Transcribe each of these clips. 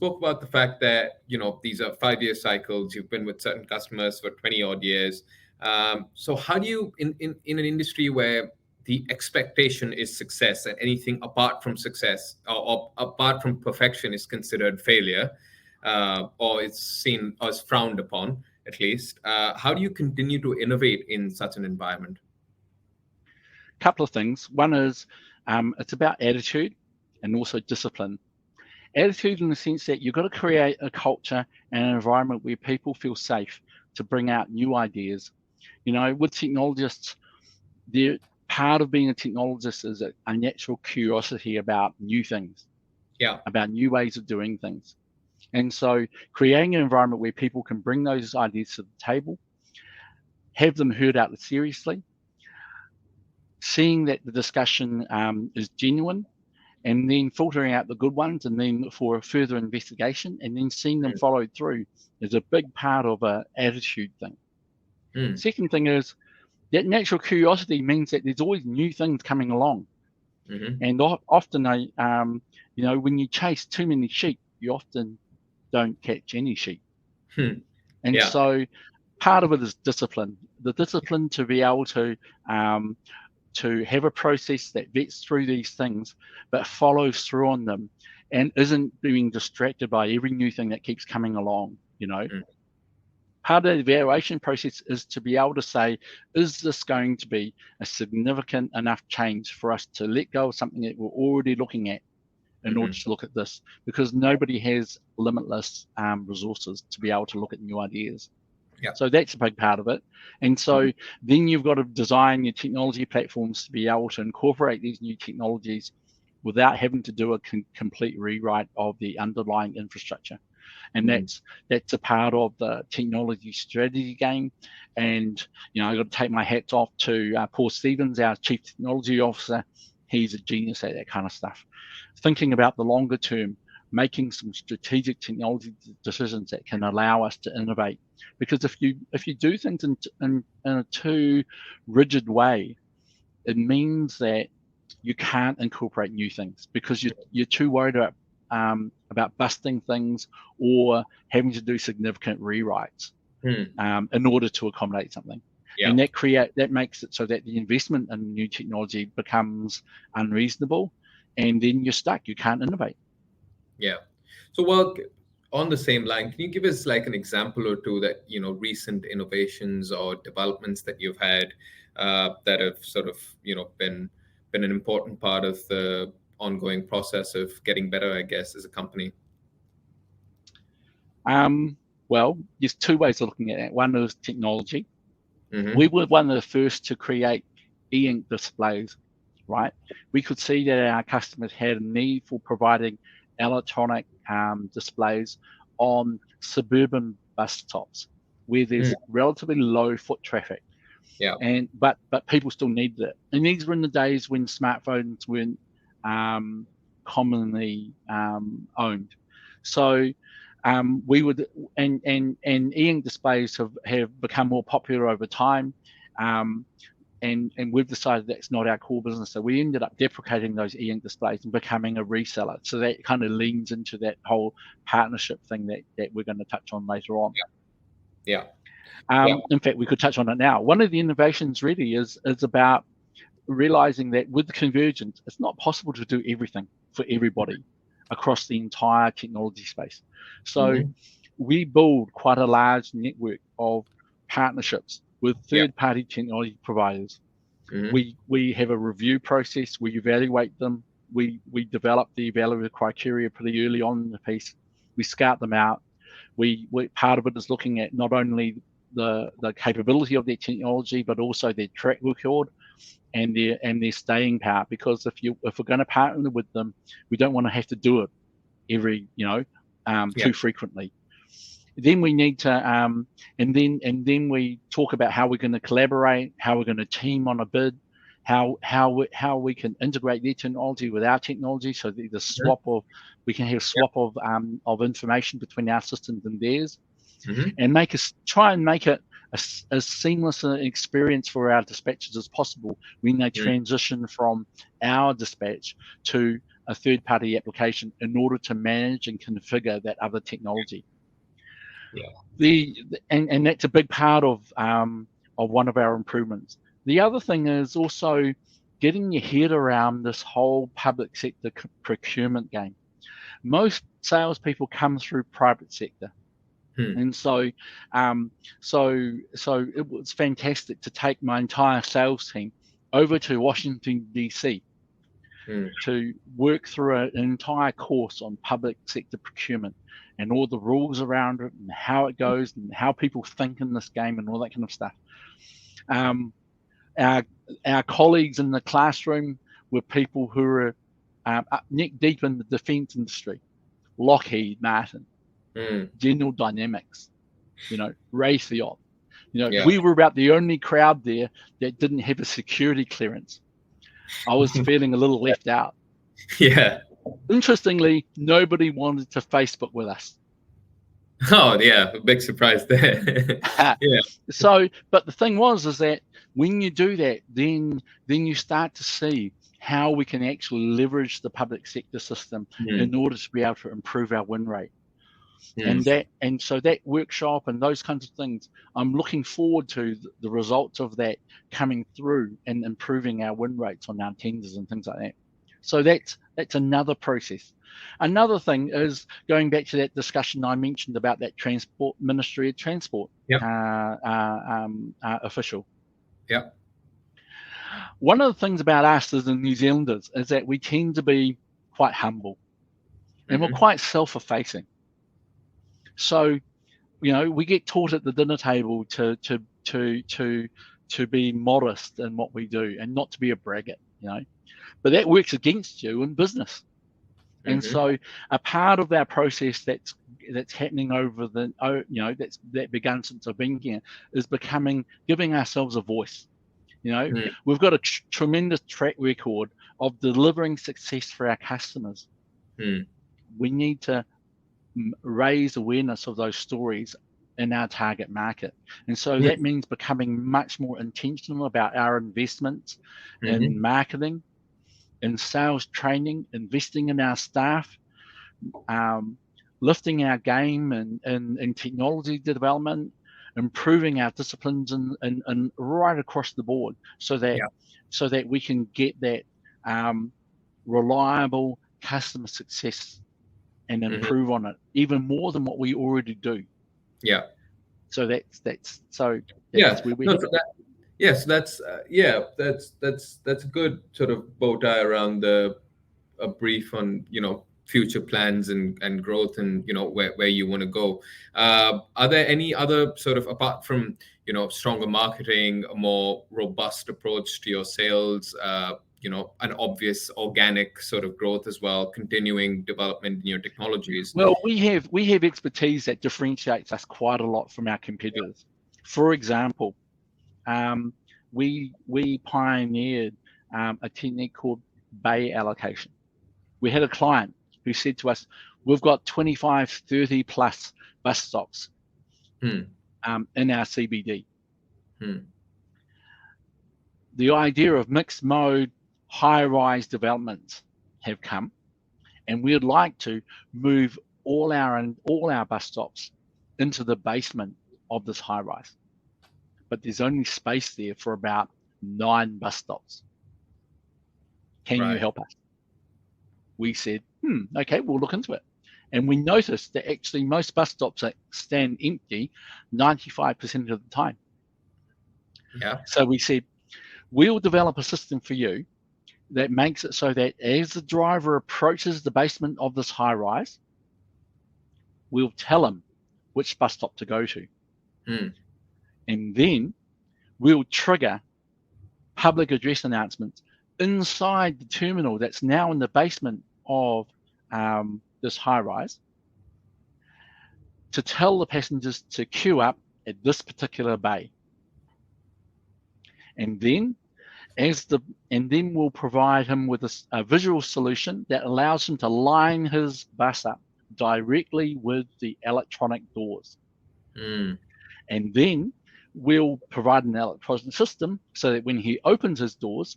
spoke about the fact that, these are 5-year cycles. You've been with certain customers for 20 odd years. So how do you, in an industry where the expectation is success and anything apart from success or apart from perfection is considered failure, or it's seen as frowned upon, at least, how do you continue to innovate in such an environment? Couple of things. One is it's about attitude and also discipline. Attitude in the sense that you've got to create a culture and an environment where people feel safe to bring out new ideas. With technologists, part of being a technologist is a natural curiosity about new things, about new ways of doing things. And so creating an environment where people can bring those ideas to the table, have them heard out seriously, seeing that the discussion is genuine, and then filtering out the good ones, and then for further investigation, and then seeing them followed through is a big part of an attitude thing. Second thing is that natural curiosity means that there's always new things coming along. And often, when you chase too many sheep, you often don't catch any sheep. And so part of it is discipline. The discipline to be able to have a process that vets through these things, but follows through on them and isn't being distracted by every new thing that keeps coming along, Part of the evaluation process is to be able to say, is this going to be a significant enough change for us to let go of something that we're already looking at in order to look at this? Because nobody has limitless resources to be able to look at new ideas. So that's a big part of it. And so then you've got to design your technology platforms to be able to incorporate these new technologies without having to do a complete rewrite of the underlying infrastructure. And that's a part of the technology strategy game. And, I've got to take my hats off to Paul Stevens, our Chief Technology Officer. He's a genius at that kind of stuff. Thinking about the longer term, making some strategic technology decisions that can allow us to innovate. Because if you do things in a too rigid way, it means that you can't incorporate new things because you're too worried about busting things or having to do significant rewrites in order to accommodate something. And that makes it so that the investment in new technology becomes unreasonable, and then you're stuck. You can't innovate. So, well, on the same line, can you give us like an example or two that, recent innovations or developments that you've had that have sort of, been an important part of the ongoing process of getting better, I guess, as a company? Well, there's two ways of looking at it. One is technology. We were one of the first to create e-ink displays, right? We could see that our customers had a need for providing electronic displays on suburban bus stops where there's relatively low foot traffic. But people still needed it. And these were in the days when smartphones weren't commonly owned. So we would, and e-ink displays have become more popular over time. And we've decided that's not our core business. So we ended up deprecating those e-ink displays and becoming a reseller. So that kind of leans into that whole partnership thing that we're going to touch on later on. In fact, we could touch on it now. One of the innovations really is about realizing that with the convergence, it's not possible to do everything for everybody across the entire technology space. So we build quite a large network of partnerships with third-party technology providers. We have a review process. We evaluate them. We develop the evaluative criteria pretty early on in the piece. We scout them out. Part of it is looking at not only the capability of their technology, but also their track record and their staying power. Because if we're going to partner with them, we don't want to have to do it every too frequently. Then we need to and then we talk about how we're going to collaborate, how we're going to team on a bid, how we can integrate their technology with our technology, so that we can have a swap of information between our systems and theirs, and try and make it as seamless an experience for our dispatchers as possible when they transition from our dispatch to a third-party application in order to manage and configure that other technology. Yeah. And that's a big part of one of our improvements. The other thing is also getting your head around this whole public sector procurement game. Most salespeople come through private sector. And so it was fantastic to take my entire sales team over to Washington, D.C. to work through an entire course on public sector procurement and all the rules around it and how it goes and how people think in this game and all that kind of stuff. Our colleagues in the classroom were people who were neck deep in the defense industry, Lockheed Martin, General Dynamics, Raytheon. We were about the only crowd there that didn't have a security clearance. I was feeling a little left out. Yeah. Interestingly, nobody wanted to Facebook with us. Oh yeah, a big surprise there. Yeah. So, but the thing is that when you do that, then you start to see how we can actually leverage the public sector system in order to be able to improve our win rate. And so that workshop and those kinds of things, I'm looking forward to the results of that coming through and improving our win rates on our tenders and things like that. So that's another process. Another thing is going back to that discussion I mentioned about that Transport Ministry of Transport official. Yeah. One of the things about us as the New Zealanders is that we tend to be quite humble, and we're quite self-effacing. So, we get taught at the dinner table to be modest in what we do and not to be a braggart, But that works against you in business. And so a part of our process that's happening over that begun since I've been here is giving ourselves a voice. We've got a tremendous track record of delivering success for our customers. We need to raise awareness of those stories in our target market. And so that means becoming much more intentional about our investments in marketing, in sales training, investing in our staff, lifting our game in technology development, improving our disciplines and right across the board so that we can get that reliable customer success and improve on it even more than what we already do. Yeah. So that's where we're headed. Yes, that's a good sort of bow tie around a brief on future plans and growth and where you want to go. Are there any other sort of, apart from stronger marketing, a more robust approach to your sales, an obvious organic sort of growth as well, continuing development in your technologies? Well, we have expertise that differentiates us quite a lot from our competitors. For example, we pioneered a technique called bay allocation. We had a client who said to us, we've got 25, 30 plus bus stops in our CBD. The idea of mixed mode, high-rise developments have come, and we'd like to move all our bus stops into the basement of this high-rise. But there's only space there for about 9 bus stops. Can you help us? We said, okay, we'll look into it. And we noticed that actually most bus stops stand empty 95% of the time. Yeah. So we said, we'll develop a system for you that makes it so that as the driver approaches the basement of this high rise, we'll tell him which bus stop to go to. And then we'll trigger public address announcements inside the terminal that's now in the basement of this high rise to tell the passengers to queue up at this particular bay. And then we'll provide him with a visual solution that allows him to line his bus up directly with the electronic doors. And then we'll provide an electronic system so that when he opens his doors,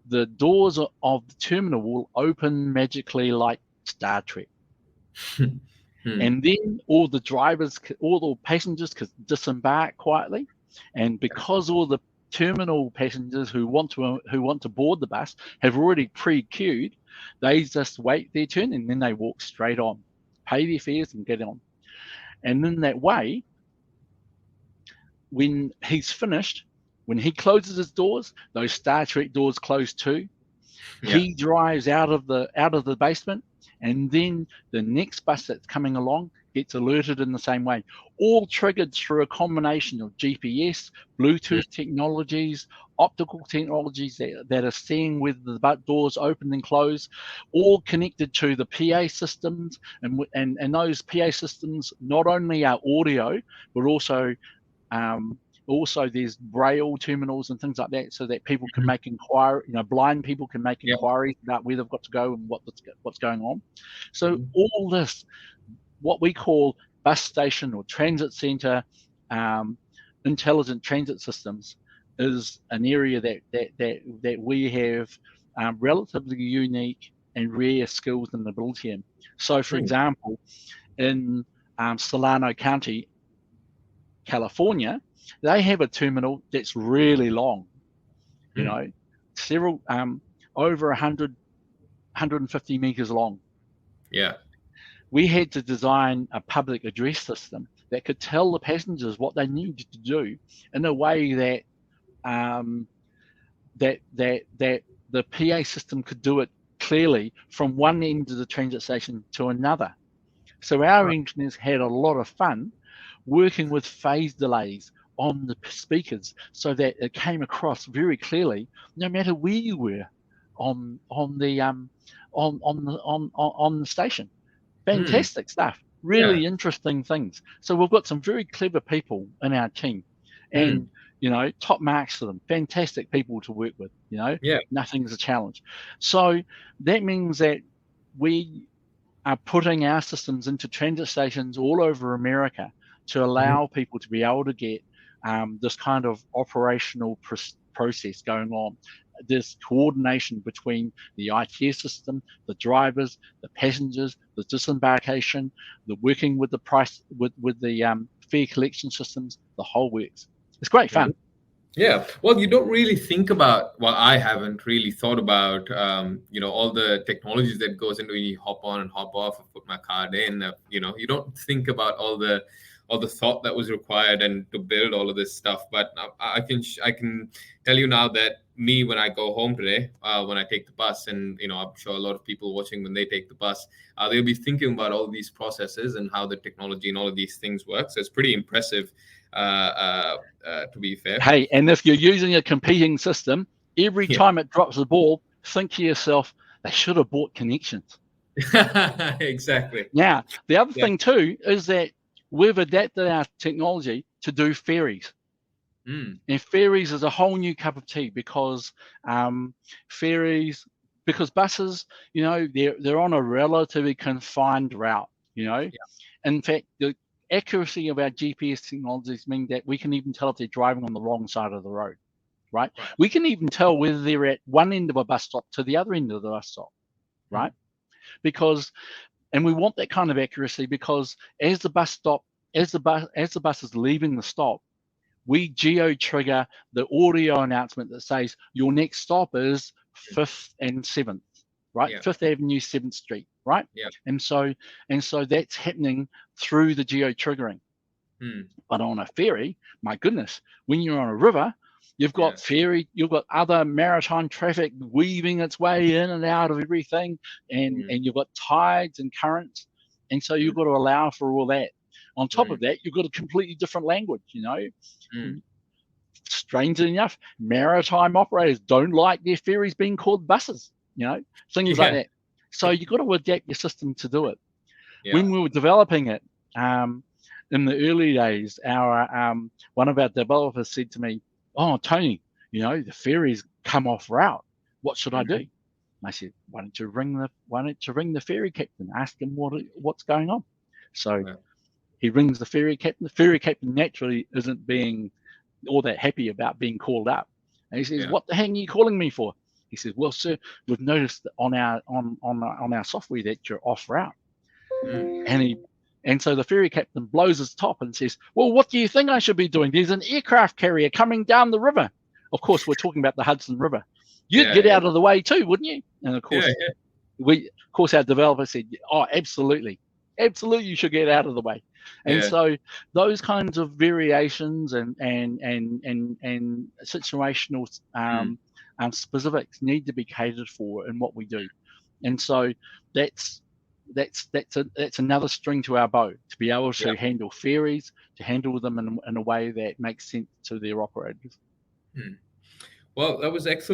the doors of the terminal will open magically like Star Trek. And then all the drivers, all the passengers could disembark quietly. And because all the terminal passengers who want to board the bus have already pre-queued, they just wait their turn and then they walk straight on, pay their fares and get on. And in that way, when he's finished, when he closes his doors, those Star Trek doors close too. He drives out of the basement, and then the next bus that's coming along gets alerted in the same way, all triggered through a combination of GPS, Bluetooth technologies, optical technologies that are seeing whether the doors open and close, all connected to the PA systems, and those PA systems not only are audio, but also there's braille terminals and things like that, so that people can make inquiry, blind people can make inquiries about where they've got to go and what's going on. So all this, what we call bus station or transit center, intelligent transit systems, is an area that we have relatively unique and rare skills and ability in. So, for example, in Solano County, California, they have a terminal that's really long, several over 150 meters long. We had to design a public address system that could tell the passengers what they needed to do in a way that that the PA system could do it clearly from one end of the transit station to another. So our engineers had a lot of fun working with phase delays on the speakers so that it came across very clearly, no matter where you were on the station. Fantastic stuff. Really interesting things. So we've got some very clever people in our team, and top marks for them. Fantastic people to work with. Nothing's a challenge. So that means that we are putting our systems into transit stations all over America to allow people to be able to get this kind of operational process going on, this coordination between the ITS system, the drivers, the passengers, the disembarkation, the working with the with the fare collection systems, the whole works. It's great fun. Yeah, well, you don't really think about, well, I haven't really thought about, all the technologies that goes into when you hop on and hop off and put my card in. You don't think about all the thought that was required and to build all of this stuff. But I can tell you now that when I go home today, when I take the bus, and I'm sure a lot of people watching, when they take the bus, they'll be thinking about all these processes and how the technology and all of these things work. So it's pretty impressive, to be fair. Hey, and if you're using a competing system, every time it drops the ball, think to yourself, they should have bought Connexionz. Exactly. Now, the other thing too is that we've adapted our technology to do ferries. And ferries is a whole new cup of tea because buses, they're on a relatively confined route, In fact, the accuracy of our GPS technologies mean that we can even tell if they're driving on the wrong side of the road, right? We can even tell whether they're at one end of a bus stop to the other end of the bus stop, right? And we want that kind of accuracy because as the bus is leaving the stop, we geo-trigger the audio announcement that says your next stop is 5th and 7th, right? 5th Avenue, 7th Street, right? And so that's happening through the geo-triggering. But on a ferry, my goodness, when you're on a river, you've got you've got other maritime traffic weaving its way in and out of everything, and you've got tides and currents, and so you've got to allow for all that. On top of that, you've got a completely different language, Strangely enough, maritime operators don't like their ferries being called buses, things like that. So you've got to adapt your system to do it. When we were developing it, in the early days, our one of our developers said to me, "Oh, Tony, the ferries come off route. What should I do?" And I said, "Why don't you ring the ferry captain? Ask him what's going on." So he rings the ferry captain. The ferry captain naturally isn't being all that happy about being called up, and he says, "What the heck are you calling me for?" He says, well, sir, we've noticed that on our software that you're off route. And so the ferry captain blows his top and says, well, what do you think I should be doing? There's an aircraft carrier coming down the river. Of course, we're talking about the Hudson River. You'd get out of the way too, wouldn't you? And of course, our developer said, oh, absolutely, you should get out of the way. And so those kinds of variations and situational specifics need to be catered for in what we do. And so that's another string to our bow, to be able to handle ferries, to handle them in a way that makes sense to their operators. Well, that was excellent.